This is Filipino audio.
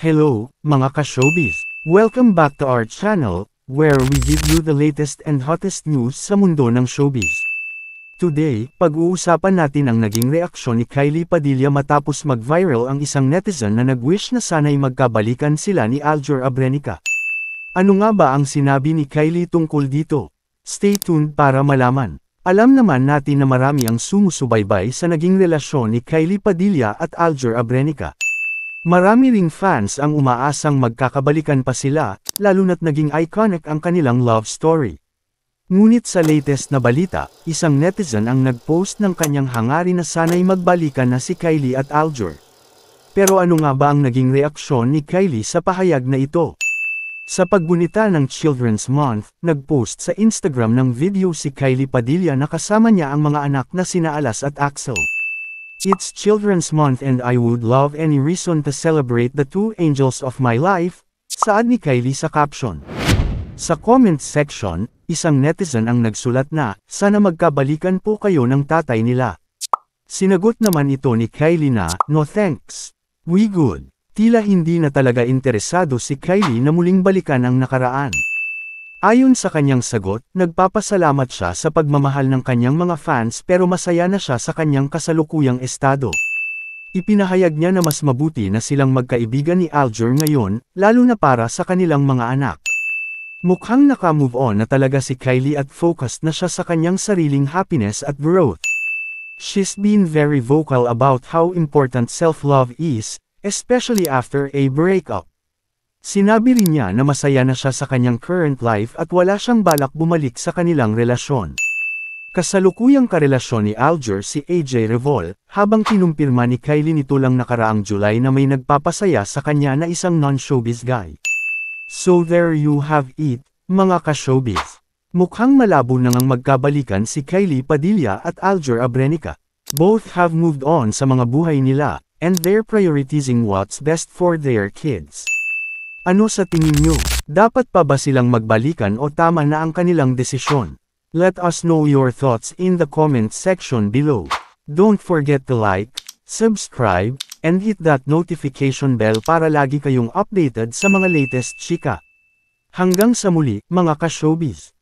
Hello, mga ka-showbiz! Welcome back to our channel, where we give you the latest and hottest news sa mundo ng showbiz. Today, pag-uusapan natin ang naging reaksyon ni Kylie Padilla matapos mag-viral ang isang netizen na nag-wish na sana'y magkabalikan sila ni Aljur Abrenica. Ano nga ba ang sinabi ni Kylie tungkol dito? Stay tuned para malaman. Alam naman natin na marami ang sumusubaybay sa naging relasyon ni Kylie Padilla at Aljur Abrenica. Marami ring fans ang umaasang magkakabalikan pa sila, lalo na't naging iconic ang kanilang love story. Ngunit sa latest na balita, isang netizen ang nag-post ng kanyang hangarin na sana'y magbalikan na si Kylie at Aljur. Pero ano nga ba ang naging reaksyon ni Kylie sa pahayag na ito? Sa paggunita ng Children's Month, nag-post sa Instagram ng video si Kylie Padilla na kasama niya ang mga anak na sina Alas at Axel. It's Children's Month and I would love any reason to celebrate the two angels of my life, saad ni Kylie sa caption. Sa comment section, isang netizen ang nagsulat na, sana magkabalikan po kayo ng tatay nila. Sinagot naman ito ni Kylie na, no thanks. We good. Tila hindi na talaga interesado si Kylie na muling balikan ang nakaraan. Ayon sa kanyang sagot, nagpapasalamat siya sa pagmamahal ng kanyang mga fans pero masaya na siya sa kanyang kasalukuyang estado. Ipinahayag niya na mas mabuti na silang magkaibigan ni Aljur ngayon, lalo na para sa kanilang mga anak. Mukhang naka-move on na talaga si Kylie at focused na siya sa kanyang sariling happiness at growth. She's been very vocal about how important self-love is, especially after a breakup. Sinabi rin niya na masaya na siya sa kanyang current life at wala siyang balak bumalik sa kanilang relasyon. Kasalukuyang karelasyon ni Aljur si AJ Revol, habang kinumpirma ni Kylie nito lang nakaraang July na may nagpapasaya sa kanya na isang non-showbiz guy. So there you have it, mga ka-showbiz. Mukhang malabo nang magkabalikan si Kylie Padilla at Aljur Abrenica. Both have moved on sa mga buhay nila, and they're prioritizing what's best for their kids. Ano sa tingin nyo? Dapat pa ba silang magbalikan o tama na ang kanilang desisyon? Let us know your thoughts in the comment section below. Don't forget to like, subscribe, and hit that notification bell para lagi kayong updated sa mga latest chika. Hanggang sa muli, mga ka-showbiz!